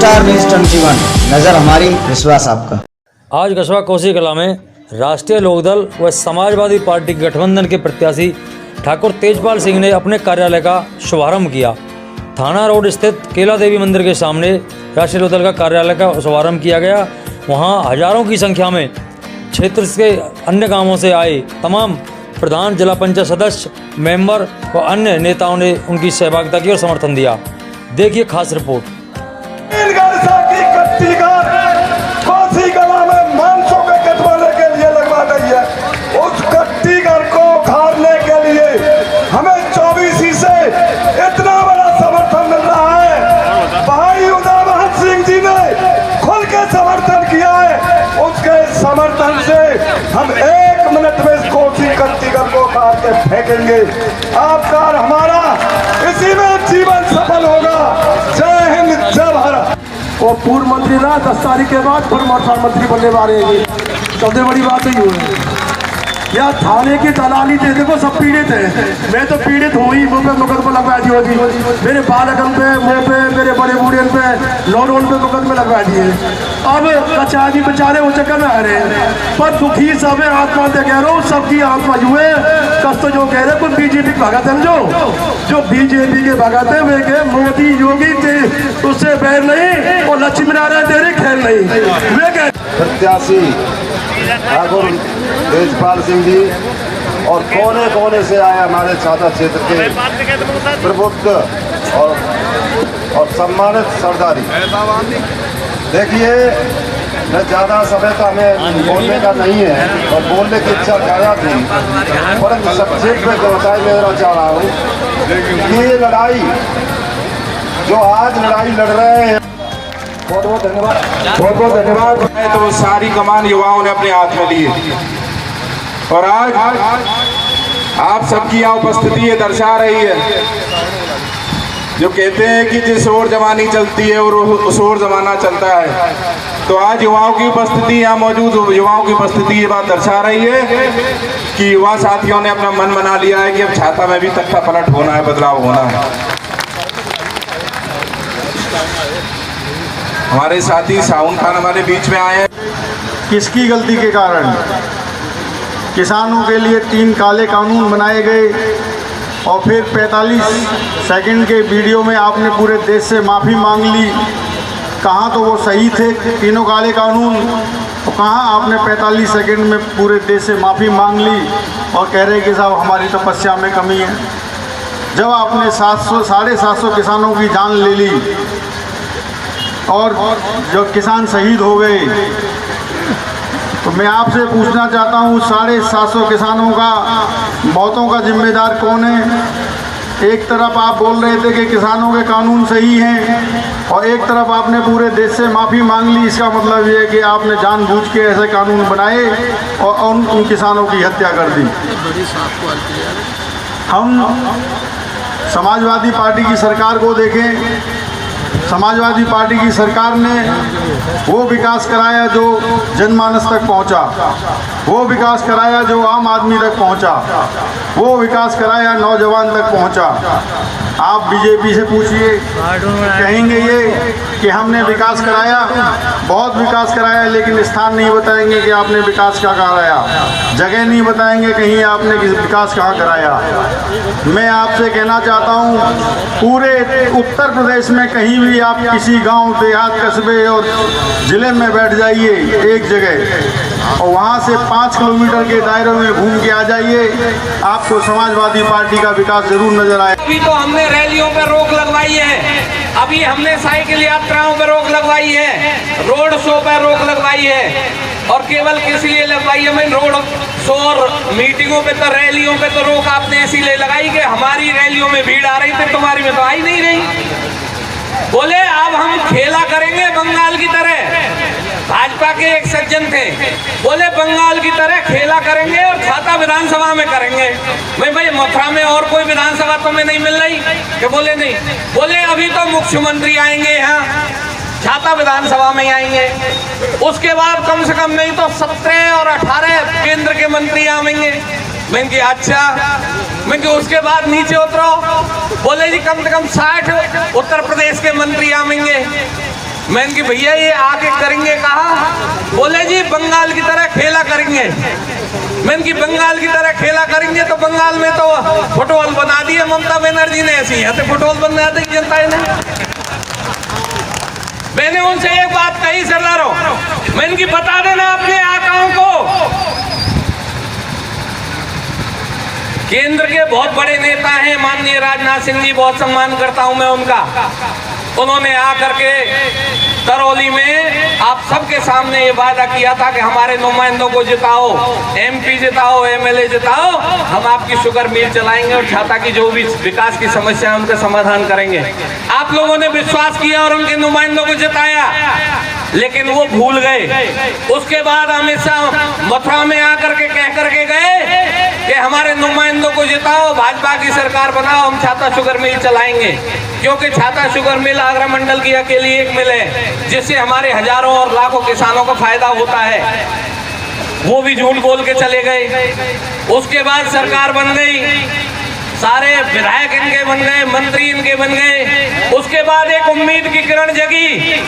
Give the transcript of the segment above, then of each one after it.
Star news 21 नजर हमारी विश्वास आपका। आज कस्बा कोसी कला में राष्ट्रीय लोकदल व समाजवादी पार्टी गठबंधन के प्रत्याशी ठाकुर तेजपाल सिंह ने अपने कार्यालय का शुभारंभ किया। थाना रोड स्थित केला देवी मंदिर के सामने राष्ट्रीय लोकदल का कार्यालय का शुभारंभ किया गया। वहां हजारों की संख्या में क्षेत्र के अन्य गांवों से आए तमाम प्रधान, जिला पंचायत सदस्य, मेंबर व अन्य नेताओं ने उनकी सहभागिता की और समर्थन दिया। देखिए खास रिपोर्ट। कोसी कला में मानसों के कटवाने के लिए लगवा गई है। उस कट्टी घर को उखाड़ने के लिए हमें 24 से इतना बड़ा समर्थन मिल रहा है। भाई उदयवान सिंह जी ने खुल के समर्थन किया है। उसके समर्थन से हम 1 मिनट में कोसी कट्टी घर को उखाड़ के फेंकेंगे। आपका और हमारा इसी में जीवन सफल होगा। जय हिंद, जय भारत। वो पूर्व मंत्री रहा, 10 तारीख के बाद फिर प्रधानमंत्री बनने वाले हैं। सबसे बड़ी बात नहीं हुई या थाने की दलाली थे। देखो सब पीड़ित है, मैं तो पीड़ित हूँ ही। मुँह पे मुकदमा लगवा दी होगी, मेरे बालकन पे, मुँह पे, मेरे बड़े बूढ़े पे, लोन पे मुकदमे लगवा दिए। अब कचारी बेचारे वो चक्कर में आ रहे हैं, पर दुखी सब है। आत्महत्या कह रहा हूँ, सबकी आत्मा जुए कष्ट जो कह रहे कुछ बीजेपी भगत समझो, जो बीजेपी के भगत है वे के मोदी योगी थे, उससे बैर नहीं। वो लक्ष्मी नारायण तेरे खैर नहीं। वे कह प्रत्याशी ठाकुर तेजपाल सिंह जी और कोने कोने से आए हमारे छाता क्षेत्र के प्रबुद्ध और सम्मानित सरदारी। देखिए, मैं ज़्यादा समय तो हमें बोलने का नहीं है और बोलने की इच्छा ज़्यादा थी, परंतु सब्जेक्ट में बताई देना चाह रहा हूँ। ये लड़ाई जो आज लड़ाई लड़ रहे हैं, बहुत बहुत धन्यवाद, बहुत बहुत धन्यवाद। तो वो सारी कमान युवाओं ने अपने हाथ में लिए और आज आप सबकी यहाँ उपस्थिति ये दर्शा रही है। जो कहते हैं कि जिस ओर जमानी चलती है और उस ओर जमाना चलता है, तो आज युवाओं की उपस्थिति, यहाँ मौजूद युवाओं की उपस्थिति ये बात दर्शा रही है कि युवा साथियों ने अपना मन बना लिया है कि अब छाता में भी तख्ता पलट होना है, बदलाव होना है। हमारे साथी साउन खान हमारे बीच में आए हैं। किसकी गलती के कारण किसानों के लिए 3 काले कानून बनाए गए और फिर 45 सेकंड के वीडियो में आपने पूरे देश से माफ़ी मांग ली। कहाँ तो वो सही थे तीनों काले कानून, और कहाँ आपने 45 सेकंड में पूरे देश से माफ़ी मांग ली और कह रहे कि साहब हमारी तपस्या में कमी है। जब आपने 750 किसानों की जान ले ली और जो किसान शहीद हो गए, तो मैं आपसे पूछना चाहता हूँ 750 किसानों का मौतों का जिम्मेदार कौन है? एक तरफ आप बोल रहे थे कि किसानों के कानून सही हैं और एक तरफ आपने पूरे देश से माफ़ी मांग ली। इसका मतलब ये है कि आपने जानबूझ के ऐसे कानून बनाए और उन किसानों की हत्या कर दी। हम समाजवादी पार्टी की सरकार को देखें, समाजवादी पार्टी की सरकार ने वो विकास कराया जो जनमानस तक पहुंचा, वो विकास कराया जो आम आदमी तक पहुंचा, वो विकास कराया नौजवान तक पहुंचा। आप बीजेपी से पूछिए, कहेंगे ये कि हमने विकास कराया, बहुत विकास कराया, लेकिन स्थान नहीं बताएंगे कि आपने विकास क्या कराया, जगह नहीं बताएंगे कहीं आपने विकास कहाँ कराया। मैं आपसे कहना चाहता हूँ, पूरे उत्तर प्रदेश में कहीं भी आप किसी गांव, देहात, कस्बे और ज़िले में बैठ जाइए एक जगह और वहाँ से 5 किलोमीटर के दायरे में घूम के आ जाइए, आपको समाजवादी पार्टी का विकास जरूर नजर आए। अभी तो हमने रैलियों पर रोक लगवाई है, अभी हमने साइकिल यात्राओं पर रोक लगवाई है, रोड शो पर रोक लगवाई है, और केवल किस लिए लगवाई है? मैं रोड शो और मीटिंगों पे तो, रैलियों पे तो रोक आपने इसीलिए लगाई कि हमारी रैलियों में भीड़ आ रही थी, तुम्हारी में तो आई नहीं रही। बोले अब हम खेला करेंगे बंगाल की तरह। भाजपा के एक सज्जन थे, बोले बंगाल की तरह खेला करेंगे और छाता विधानसभा में करेंगे। भाई मथुरा में और कोई विधानसभा तुम्हें नहीं मिल रही? कि बोले नहीं। बोले अभी तो मुख्यमंत्री आएंगे यहाँ, छाता विधानसभा में आएंगे, उसके बाद कम से कम नहीं तो 17 और 18 केंद्र के मंत्री आएंगे। मैं कि अच्छा, मैं कि उसके बाद नीचे उतरो। बोले जी कम से कम 60 उत्तर प्रदेश के मंत्री आएंगे। मैंने कि भैया ये आके करेंगे कहा? बोले जी बंगाल की तरह खेला करेंगे। मैंने कि बंगाल की तरह खेला करेंगे तो बंगाल में तो फुटबॉल बना दिए ममता बनर्जी ने, ऐसी है तो फुटबॉल बना दी जनता ने। मैंने उनसे एक बात कही सरदारों, मैंने कि बता देना अपने आकाओं को, केंद्र के बहुत बड़े नेता हैं माननीय राजनाथ सिंह जी, बहुत सम्मान करता हूं मैं उनका। उन्होंने आकर के करौली में आप सबके सामने ये वादा किया था कि हमारे नुमाइंदों को जिताओ, एमपी जिताओ, एमएलए जिताओ, हम आपकी शुगर मिल चलाएंगे और छाता की जो भी विकास की समस्या है उनका समाधान करेंगे। आप लोगों ने विश्वास किया और उनके नुमाइंदों को जिताया, लेकिन वो भूल गए। उसके बाद अमित शाह मथुरा में आकर के कह करके गए कि हमारे नुमाइंदों को जिताओ, भाजपा की सरकार बनाओ, हम छाता शुगर मिल चलाएंगे। क्योंकि छाता शुगर मिल आगरा मंडल की अकेली एक मिल है जिससे हमारे हजारों और लाखों किसानों को फायदा होता है। वो भी झूठ बोल के चले गए। उसके बाद सरकार बन गई, सारे विधायक इनके बन गए, मंत्री इनके बन गए। उसके बाद एक उम्मीद की किरण जगी।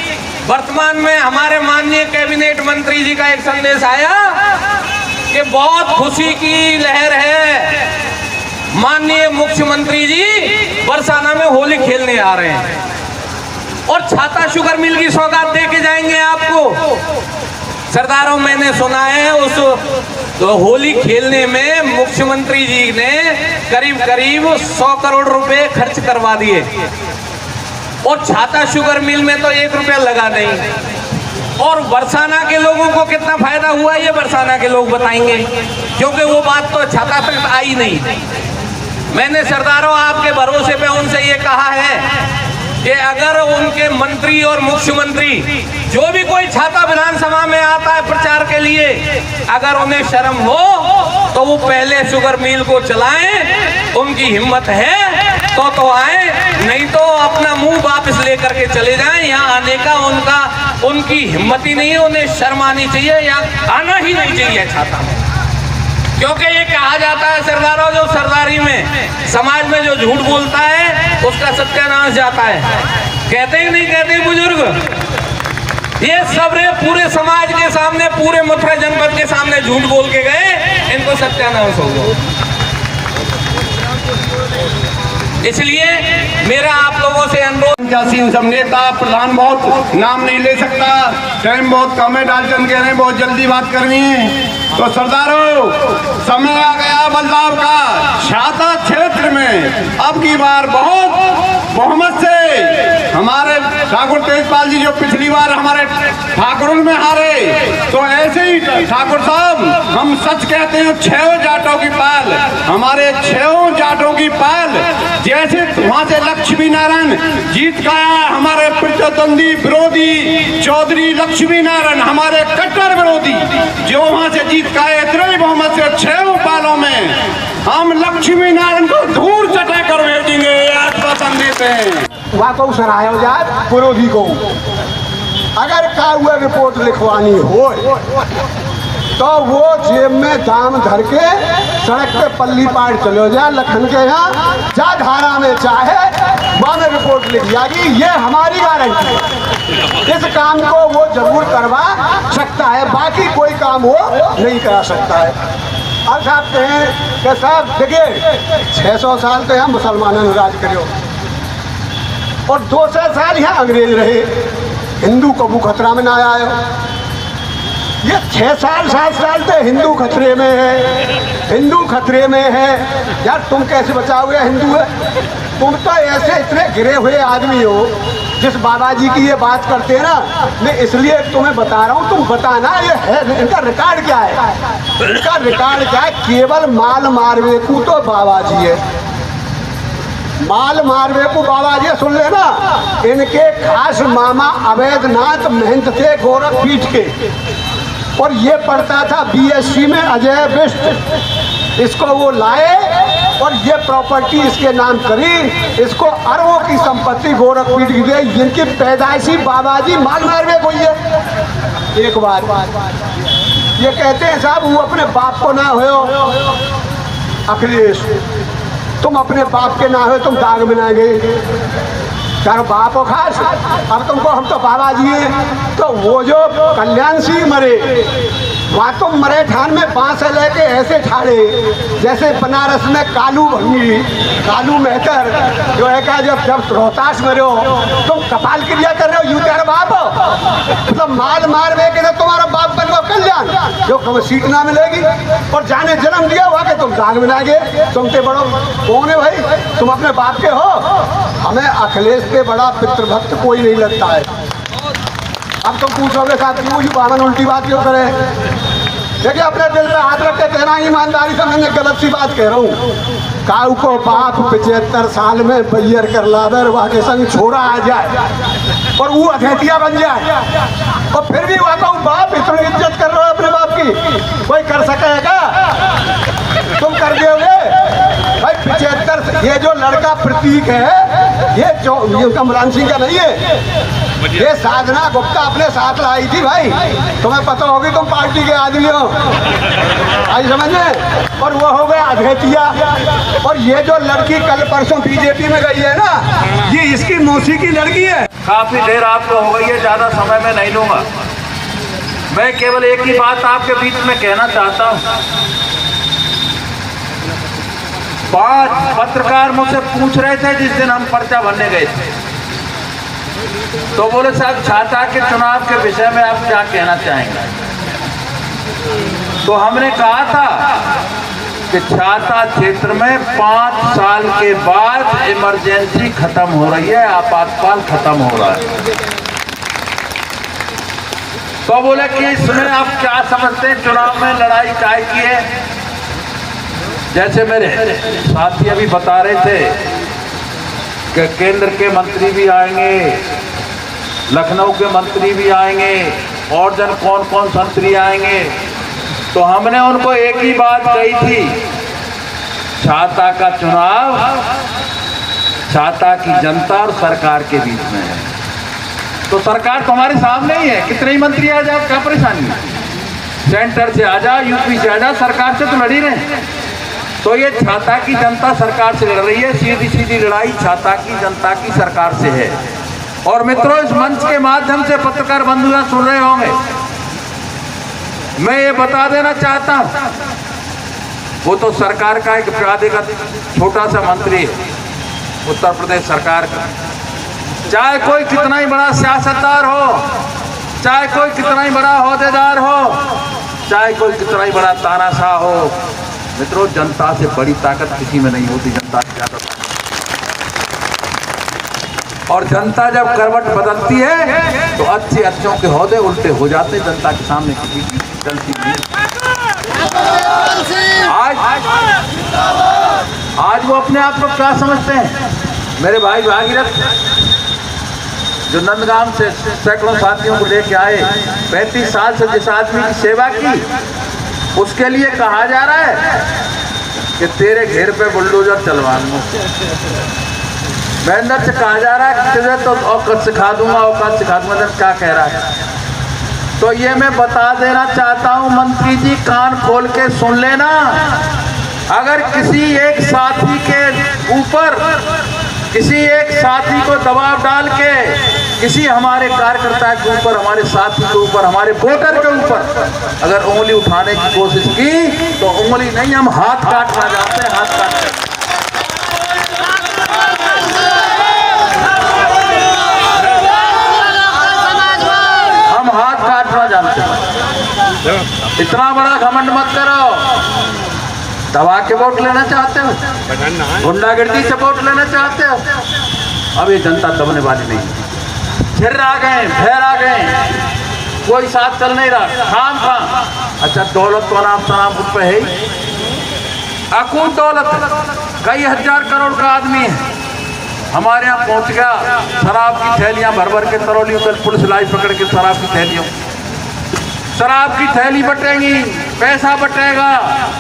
वर्तमान में हमारे माननीय कैबिनेट मंत्री जी का एक संदेश आया कि बहुत खुशी की लहर है, माननीय मुख्यमंत्री जी बरसाना में होली खेलने आ रहे हैं और छाता शुगर मिल की सौगात दे के जाएंगे आपको। सरदारों, मैंने सुना है उस होली खेलने में मुख्यमंत्री जी ने करीब करीब 100 करोड़ रुपए खर्च करवा दिए और छाता शुगर मिल में तो 1 रुपया लगा नहीं। और बरसाना के लोगों को कितना फायदा हुआ ये बरसाना के लोग बताएंगे, क्योंकि वो बात तो छाता तक आई नहीं। मैंने सरदारों आपके भरोसे पे उनसे ये कहा है कि अगर उनके मंत्री और मुख्यमंत्री जो भी कोई छाता विधानसभा में आता है प्रचार के लिए, अगर उन्हें शर्म हो तो वो पहले शुगर मिल को चलाएं। उनकी हिम्मत है तो आए, नहीं तो अपना मुंह वापस लेकर के चले जाएं। यहाँ आने का उनकी हिम्मत ही नहीं है, उन्हें शर्म आनी चाहिए, यहाँ आना ही नहीं चाहिए छाता में। क्योंकि ये कहा जाता है सरदारों, जो सरदारी में समाज में जो झूठ बोलता है उसका सत्यानाश जाता है। कहते ही नहीं कहते बुजुर्ग, ये सब रे पूरे समाज के सामने, पूरे मथुरा जनपद के सामने झूठ बोल के गए, इनको सत्यानाश हो गया। इसलिए मेरा आप लोगों से अनुरोध, सब नेता प्रधान बहुत नाम नहीं ले सकता, टाइम बहुत कम है, डालचंद कह रहे हैं बहुत जल्दी बात करनी है। तो सरदारों, समय आ गया बदलाव का। छाता क्षेत्र में अब की बार बहुत बहुमत से हमारे ठाकुर तेजपाल जी जो पिछली बार हमारे ठाकुर में हारे, तो ऐसे ही ठाकुर साहब हम सच कहते हैं, 6 जाटों की पाल, हमारे 6 जाटों की पाल, जैसे वहां से लक्ष्मी नारायण जीत का हमारे प्रतिद्वंदी विरोधी चौधरी लक्ष्मी नारायण हमारे कट्टर विरोधी जो वहां से जीत का इतने ही बहुमत से 6 पालों में हम लक्ष्मी नारायण को धूल चटा कर भेजेंगे, आश्वासन देते हैं। वहाँ को सराहा जाए विरोधी को, अगर का हुआ रिपोर्ट लिखवानी हो तो वो जेब में दाम धर के सड़क पे पल्ली पार चलो जा, लखन के यहाँ जा धारा में चाहे वहाँ में रिपोर्ट लिख जाएगी। ये हमारी गारंटी है, इस काम को वो जरूर करवा सकता है, बाकी कोई काम वो नहीं करा सकता है। अब साहब कहें कि साहब देखिए 600 साल तो यहाँ मुसलमानों ने राज करो और 200 साल यहाँ अंग्रेज रहे, हिंदू कबू खतरा में ना आए। ये 6 साल 7 साल तो हिंदू खतरे में है, हिंदू खतरे में है। यार तुम कैसे बचाओगे हिंदू है? तुम तो ऐसे इतने गिरे हुए आदमी हो, जिस बाबा जी की ये बात करते हैं ना, मैं इसलिए तुम्हें बता रहा हूँ, तुम बताना ये है इनका रिकॉर्ड क्या है, इनका रिकॉर्ड क्या है। केवल माल मारवे को तो बाबा जी है, माल मारवे को बाबा जी सुन लेना। इनके खास मामा अवैधनाथ महंत थे गोरखपीठ के, और ये पढ़ता था बीएससी में अजय बिष्ट। इसको वो लाए और ये प्रॉपर्टी इसके नाम करी, इसको अरबों की संपत्ति गोरखपीठ की दी। जिनकी पैदाइशी बाबा जी माल मारवे को ही है। एक बात ये कहते हैं साहब, वो अपने बाप को ना हो अखिलेश, तुम अपने बाप के ना हो तुम दाग में ना गए। तारो बाप हो खास। अब तुमको हम तो बाबा जी हैं। तो वो जो कल्याण सिंह मरे, वहाँ तुम मरे ठान में बांस लेके ऐसे ठाड़े जैसे बनारस में कालू भंगी, कालू मेहतर जो है का जब रोहतास मरे हो तुम कपाल क्रिया कर रहे हो। यू तेरा बाप हो, मतलब माल मार में के तुम्हारा बाप बन गो कल्याण, जो कभी सीट ना मिलेगी। और जाने जन्म दिया हुआ कि तुम दाग मिलागे, तुमसे बड़ो कौन है भाई? तुम अपने बाप के हो। हमें अखिलेश के बड़ा पितृभक्त कोई नहीं लगता है। अब तुम पूछोगे साहब क्यों जी बामन उल्टी बात क्यों करे? देखिए अपने दिल पे हाथ रख के कहना ईमानदारी से, मैंने गलत सी बात कह रहा हूँ। काऊ को बाप 75 साल में बैयर कर लादर वहाँ के संग छोड़ा आ जाए और वो अधेतिया बन जाए, और फिर भी वहाँ का बाप इतनी इज्जत कर रहा है अपने बाप की, कोई कर सकेगा? तुम कर दोगे भाई? 75 ये जो लड़का प्रतीक है ये कमरान सिंह का नहीं है, ये साधना गुप्ता अपने साथ लाई थी भाई। तुम्हें पता होगी, तुम पार्टी के आदमी हो, आई समझे? और वो हो गया अधेतिया। और ये जो लड़की कल परसों बीजेपी में गई है ना, ये इसकी मौसी की लड़की है। काफी देर आपको हो गई है, ज्यादा समय में नहीं लूंगा। मैं केवल एक ही बात आपके बीच में कहना चाहता हूं। 5 पत्रकार मुझसे पूछ रहे थे जिस दिन हम पर्चा भरने गए थे, तो बोले साहब छाता के चुनाव के विषय में आप क्या कहना चाहेंगे? तो हमने कहा था कि छाता क्षेत्र में 5 साल के बाद इमरजेंसी खत्म हो रही है, आपातकाल खत्म हो रहा है। तो बोले कि इसमें आप क्या समझते हैं, चुनाव में लड़ाई काय की है? जैसे मेरे साथी अभी बता रहे थे कि केंद्र के मंत्री भी आएंगे, लखनऊ के मंत्री भी आएंगे, और जन कौन कौन मंत्री आएंगे। तो हमने उनको एक ही बात कही थी, छाता का चुनाव छाता की जनता और सरकार के बीच में है। तो सरकार तुम्हारे सामने ही है, कितने ही मंत्री आ जाए, क्या परेशानी है? सेंटर से आ जा, यूपी से आ जा, सरकार से तो लड़ी रहे। तो ये छाता की जनता सरकार से लड़ रही है, सीधी सीधी लड़ाई छाता की जनता की सरकार से है। और मित्रों, इस मंच के माध्यम से पत्रकार बंधुआ सुन रहे होंगे, मैं ये बता देना चाहता हूं, वो तो सरकार का एक प्राधिकृत छोटा सा मंत्री है, उत्तर प्रदेश सरकार का। चाहे कोई कितना ही बड़ा सियासतदान हो, चाहे कोई कितना ही बड़ा ओहदेदार हो, चाहे कोई कितना ही बड़ा तानाशाह हो, मित्रों जनता से बड़ी ताकत किसी में नहीं होती, जनता से ज्यादा ताकत। और जनता जब करवट बदलती है तो अच्छों के ओहदे उल्टे हो जाते, जनता के सामने किसी की चलती नहीं। आज वो अपने आप को क्या समझते हैं? मेरे भाई भागीरथ जो नंदगांव से सैकड़ों साथियों को लेके आए, 35 साल से जिस आदमी की सेवा की, उसके लिए कहा जा रहा है कि तेरे घेर पे बुलडोजर चलवा दूंगा। महेंद्र से कहा जा रहा है कि तुझे तो औकात सिखा दूंगा, औकात सिखा दूंगा। क्या कह रहा है? तो ये मैं बता देना चाहता हूं मंत्री जी, कान खोल के सुन लेना। अगर किसी एक साथी के ऊपर, किसी एक साथी को दबाव डाल के किसी हमारे कार्यकर्ता के ऊपर, हमारे साथी के ऊपर, हमारे वोटर के ऊपर अगर उंगली उठाने की कोशिश की तो उंगली नहीं, हम हाथ काटना जानते हैं, हाथ काटते। हम हाथ काटना जानते हैं। इतना बड़ा घमंड मत करो। दबा के वोट लेना चाहते हो, गुंडागर्दी से वोट लेना चाहते हो, अब ये जनता दबने वाली नहीं। फिर आ गए, फिर आ गए, कोई साथ चल नहीं रहा, खाम खाम। अच्छा दौलत तो नाम सनाम उस पर है ही, अकूत दौलत, कई हजार करोड़ का आदमी है। हमारे यहाँ पहुंच गया, शराब की थैलियां भर भर के तरौली, पुलिस लाई पकड़ के शराब की थैलियों, शराब की थैली बटेगी, पैसा बटेगा,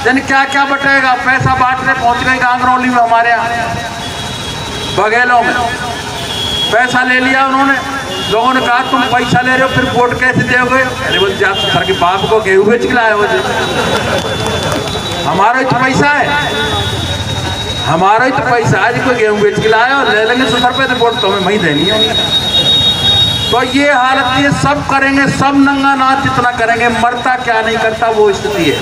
यानी क्या क्या बटेगा, पैसा बांटने पहुंच गए गांगरौली में, हमारे यहाँ बघेलों में पैसा ले लिया उन्होंने। लोगों ने कहा तुम पैसा ले रहे हो, फिर वोट कैसे दोगे? अरे बोल जा सर के बाप को गेहूं बेच के लाए हो, हमारा तो पैसा है। हमारा ही तो पैसा आज कोई गेहूं बेच के लाया और ले लेंगे 100 रुपये, तो वोट तो हमें वही देनी है। तो ये हालत, ये सब करेंगे, सब नंगा नाच जितना करेंगे, मरता क्या नहीं करता वो स्थिति है।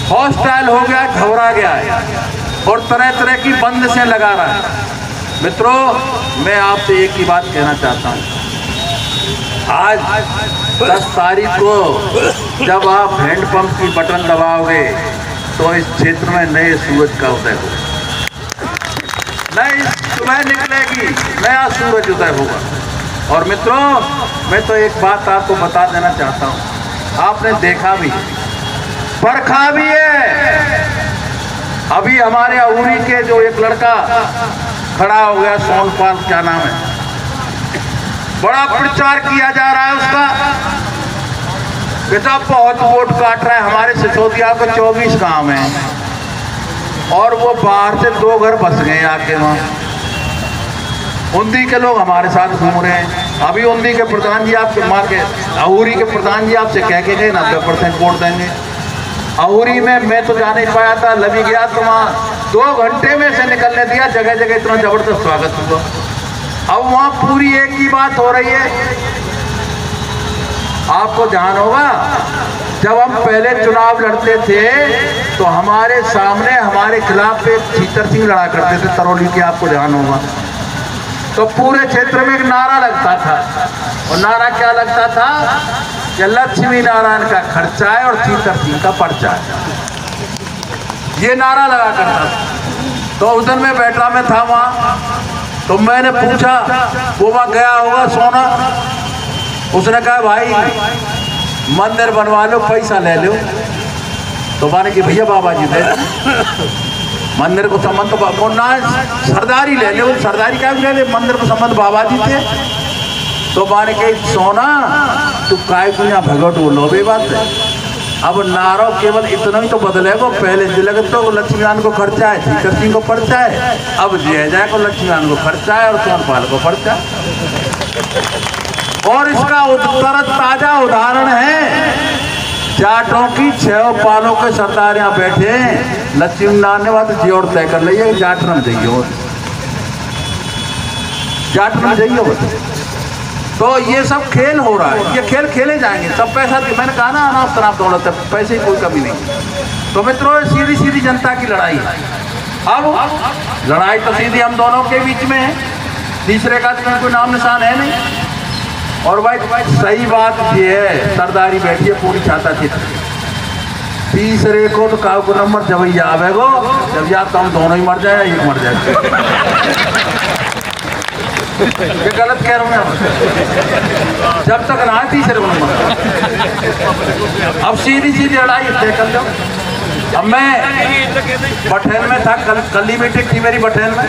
हॉस्टाइल हो गया, घबरा गया है और तरह तरह की बंदिशें लगा रहा है। मित्रों, मैं आपसे एक ही बात कहना चाहता हूँ, आज 10 तारीख को जब आप हैंडपंप की बटन दबाओगे तो इस क्षेत्र में नए सूरज का उदय होगा, नई सुबह निकलेगी, नया सूरज उदय होगा। और मित्रों, मैं तो एक बात आपको बता देना चाहता हूँ, आपने देखा भी, परखा भी है। अभी हमारे अउरी के जो एक लड़का खड़ा हो गया, सोनपाल क्या नाम है, बड़ा प्रचार किया जा रहा है उसका, बेटा बहुत वोट काट रहा है। हमारे सिसोदिया को 24 गांव है और वो बाहर से 2 घर बस गए आके वहाँ। उन्दी के लोग हमारे साथ घूम रहे हैं। अभी उन्दी के प्रधान जी, आपके माँ के अउरी के प्रधान जी आपसे कह के गए 90% वोट देंगे। अउरी में मैं तो जा नहीं पाया था, लभी गया तो वहाँ 2 घंटे में से निकलने दिया, जगह जगह इतना जबरदस्त स्वागत हुआ। अब वहाँ पूरी एक ही बात हो रही है, आपको ध्यान होगा जब हम पहले चुनाव लड़ते थे तो हमारे सामने हमारे खिलाफ एक छीतर सिंह लड़ा करते थे तरौली के, आपको ध्यान होगा। तो पूरे क्षेत्र में एक नारा लगता था, और नारा क्या लगता था कि लक्ष्मी नारायण का खर्चा है और छीतर सिंह का पर्चा है, ये नारा लगा करता था। तो उस दिन मैं बैठा में था वहाँ, तो मैंने पूछा, वो वहाँ गया होगा सोना, उसने कहा भाई मंदिर बनवा लो, पैसा ले लो। तो मैंने कि भैया बाबा जी दे मंदिर को संबंध तो ना सरदारी ले लो, सरदारी क्या ले ले, मंदिर को संबंध बाबा जी थे। तो माने के सोना तू काय को यहाँ भगवट बोलो भी बात है। अब नारो केवल इतना ही तो बदलेगा, पहले जिले तो लक्ष्मीनारायण को खर्चा है, छीतर सिंह को पर्चा है, अब जय जय को लक्ष्मीनारायण को खर्चा है और सोनपाल को पर्चा है। और इसका उत्तर ताजा उदाहरण है, जाटों की 6 पालों के सरदार यहाँ बैठे हैं, लक्ष्मीनारायण ने बात जोड़ तय कर लिया, जाटरम जाइए, जाटरम जाइए। तो ये सब खेल हो रहा है, ये खेल खेले जाएंगे, सब पैसा, मैंने कहा ना अनाप शनाप दौलत है, पैसे की कोई कमी नहीं। तो मित्रों, सीधी सीधी जनता की लड़ाई है। अब लड़ाई तो सीधी हम दोनों के बीच में है, तीसरे का कोई नाम निशान है नहीं। और भाई सही बात ये है, सरदारी बैठी है पूरी छाता चित्र, तीसरे को तो काव को नंबर जब ही आवेगो, जब या तो हम दोनों ही मर जाए, एक मर जाए। ये गलत कह रहा हूँ, जब तक ना तीसरे को नंबर। अब सीधी सीधी लड़ाई तय कर लो। अब मैं बठेन में था, कल ही मीटिंग थी मेरी बठेन में,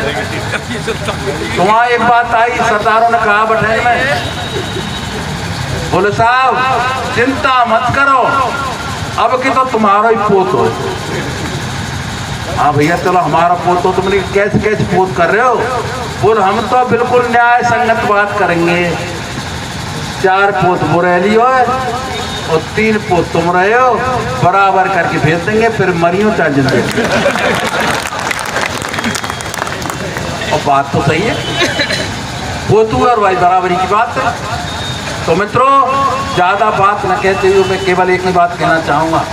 तो वहाँ एक बात आई, सरदारों ने कहा बठेन में, बोले साहब चिंता मत करो, अब की तो तुम्हारा ही पोत हो। हाँ भैया चलो हमारा पोत हो, तुमने कैसे कैसे पोत कर रहे हो? बोल हम तो बिल्कुल न्याय संगत बात करेंगे, 4 पोत बुरेली हो और 3 पोत तुम रहे हो, बराबर करके भेज देंगे, फिर मरियो चाहे जिंदगी। और बात तो सही है, पोतू और भाई बराबरी की बात है। तो मित्रों, ज़्यादा बात न कहते हुए मैं केवल एक ही बात कहना चाहूँगा,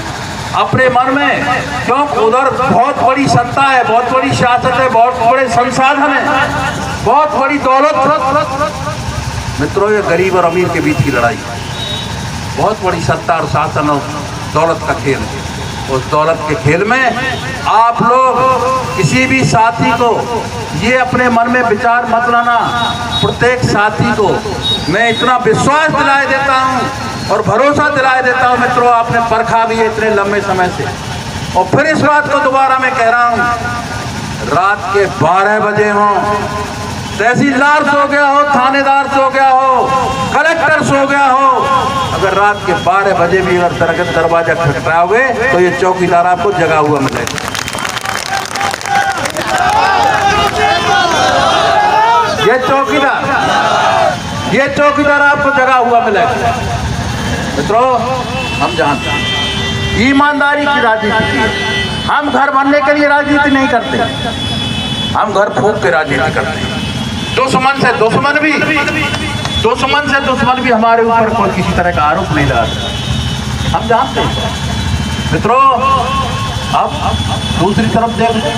अपने मन में, क्यों उधर बहुत बड़ी सत्ता है, बहुत बड़ी सियासत है, बहुत बड़े संसाधन है, बहुत बड़ी दौलत। मित्रों, ये गरीब और अमीर के बीच की लड़ाई, बहुत बड़ी सत्ता और शासन और दौलत का खेल। उस दौलत के खेल में आप लोग किसी भी साथी को ये अपने मन में विचार मत लाना। प्रत्येक साथी को मैं इतना विश्वास दिलाए देता हूँ और भरोसा दिलाए देता हूँ, मित्रों आपने परखा भी है इतने लंबे समय से। और फिर इस बात को दोबारा मैं कह रहा हूँ, रात के 12 बजे हों, तहसीलदार सो गया हो, थानेदार सो गया हो, कलेक्टर सो गया हो, अगर रात के 12 बजे भी अगर तरकत दरवाजा खटखटाओगे तो ये चौकीदार आपको जगा हुआ मिलेगा। ये चौकीदार आपको जगा हुआ मिलेगा। मित्रों, हम जानते हैं ईमानदारी की राजनीति, हम घर बनने के लिए राजनीति नहीं करते, हम घर फूंक के राजनीति करते हैं। दुश्मन से दुश्मन भी हमारे ऊपर कोई किसी तरह का आरोप नहीं लगाते, हम जानते हैं। मित्रों, अब दूसरी तरफ देखो,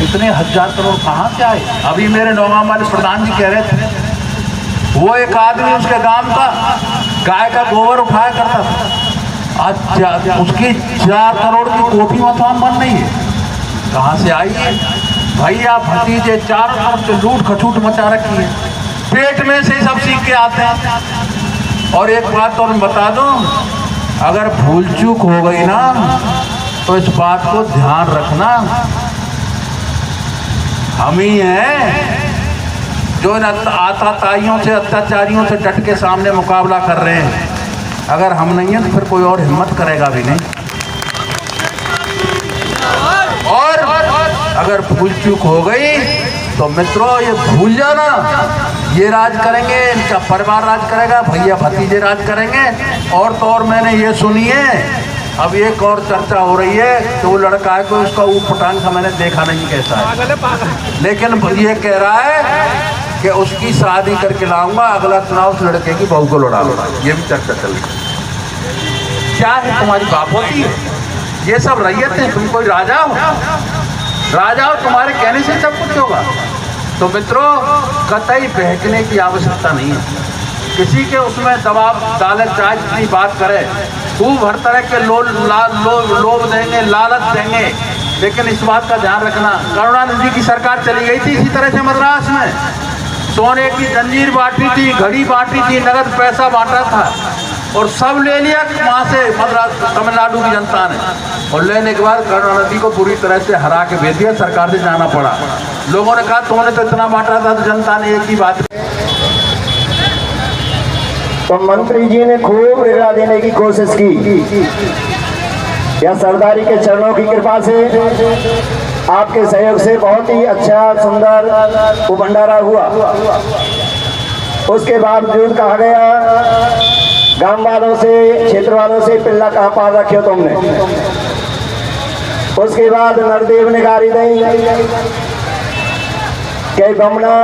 इतने 1000 करोड़ कहाँ से आए? अभी मेरे नौगांव वाले प्रधान जी कह रहे थे, वो एक आदमी उसके गांव का गाय का गोबर उठाया करता था, आज उसकी 4 करोड़ की कोठी मथाम बन रही है। कहाँ से आई है? भैया भतीजे चारों तरफ से लूट खचूट मचा रखी है, पेट में से सब सीख के आते हैं। और एक बात और बता दूं, अगर भूल चूक हो गई ना तो इस बात को ध्यान रखना, हम ही हैं जो इन आताताइयों से, अत्याचारियों से डट के सामने मुकाबला कर रहे हैं। अगर हम नहीं हैं तो फिर कोई और हिम्मत करेगा भी नहीं। और अगर भूल चूक हो गई तो मित्रों, ये भूल जाना, ये राज करेंगे, इनका परिवार राज करेगा, भैया भतीजे राज करेंगे। और तो और मैंने ये सुनी है, अब एक और चर्चा हो रही है कि वो लड़का है, कोई उसका ऊट पटांग का मैंने देखा नहीं कैसा है, लेकिन ये कह रहा है कि उसकी शादी करके लाऊंगा, अगला चुनाव उस लड़के की बहू को लौटा लूंगा। ये भी चर्चा चल रही है। क्या है, तुम्हारी बाप होती है, ये सब रैयत है, तुम कोई राजा हो, तुम्हारे कहने से सब कुछ होगा। तो मित्रों, कतई बहकने की आवश्यकता नहीं है, किसी के उसमें दबाव डाले, चाहे जितनी बात करे, खूब हर तरह के लोभ देंगे, लालच देंगे, लेकिन इस बात का ध्यान रखना, करुणानिधि की सरकार चली गई थी इसी तरह से मद्रास में, सोने की जंजीर बांटी थी, घड़ी बांटी थी, नगद पैसा बांटा था और सब ले लिया वहाँ से मद्रास तमिलनाडु की जनता ने। और लेने के बाद करुणानिधि को पूरी तरह से हरा के भेज दिया, सरकार से जाना पड़ा। लोगों ने कहा तुमने तो इतना बांटा था, तो जनता ने एक ही बात। तो मंत्री जी ने खूब रिड़ा देने की कोशिश की, या सरदारी के चरणों की कृपा से, आपके सहयोग से बहुत ही अच्छा सुंदर वो भंडारा हुआ। उसके बावजूद कहा गया गांव वालों से, क्षेत्र वालों से, पिल्ला कहाँ पाल रखे हो तुमने। उसके बाद नरदेव ने गाड़ी दी, कई बमना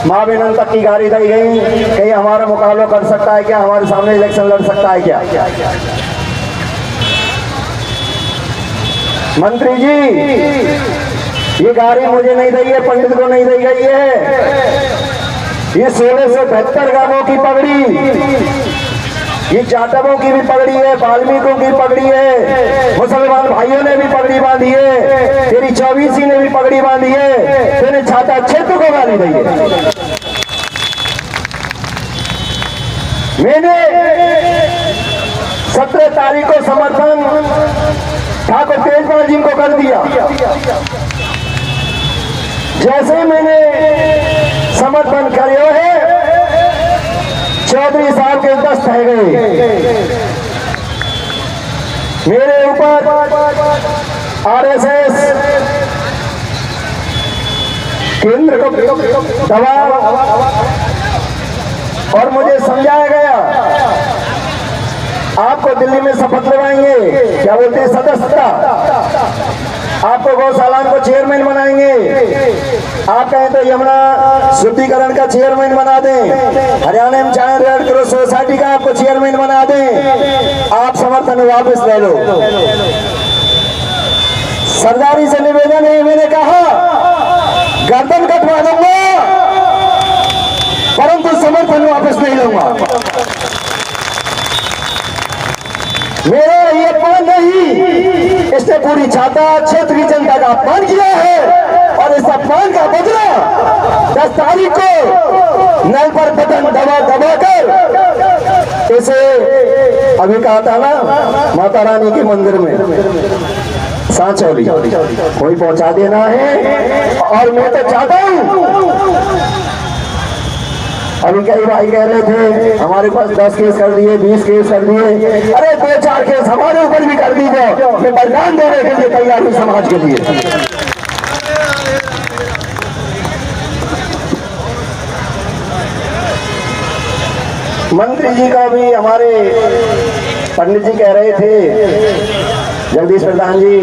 माँ बहन तक की गाड़ी दी गई, कहीं हमारा मुकाबला कर सकता है क्या, हमारे सामने इलेक्शन लड़ सकता है क्या। मंत्री जी, ये गाड़ी मुझे नहीं दी है, पंडित को नहीं दी गई है, ये 16 से 72 गांवों की पगड़ी, ये जाटवों की भी पगड़ी है, वाल्मीकियों की पगड़ी है, मुसलमान भाइयों ने भी पगड़ी बांधी है, तेरी 24 ने भी पगड़ी बांधी है, तेरे छाता क्षेत्र को गाली दी है। मैंने 17 तारीख को समर्थन ठाकुर तेजपाल जी को कर दिया। जैसे मैंने समर्थन करे है, चौधरी साहब के दस्त है गए मेरे ऊपर, आरएसएस केंद्र को दबाव, और मुझे समझाया गया आपको दिल्ली में शपथ दिलवाएंगे, क्या बोलते हैं, सदस्यता, आपको गौशाला को चेयरमैन बनाएंगे, आप कहें तो यमुना शुद्धिकरण का चेयरमैन बना दें, हरियाणा में चाहे रेड क्रॉस सोसाइटी का आपको चेयरमैन बना दें, आप समर्थन वापस ले लो। सरदारी से निवेदन है, मैंने कहा गर्दन कटवा दूंगा परंतु समर्थन वापस नहीं लूंगा। मेरा ये अपमान नहीं, इसने पूरी छाता क्षेत्र की जनता का अपमान किया है, और इस अपमान का बदला 10 तारीख को नल पर बटन दबा कर इसे, अभी कहा था ना माता रानी के मंदिर में सांचौली कोई पहुंचा देना है। और मैं तो चाहता हूं, अभी कई भाई कह रहे थे हमारे पास 10 केस कर दिए, 20 केस कर दिए, अरे 2-4 केस हमारे ऊपर भी कर दीजिए, मैं बलिदान देने के लिए तैयार हूं समाज के लिए। मंत्री जी का भी, हमारे पंडित जी कह रहे थे, जगदीश प्रधान जी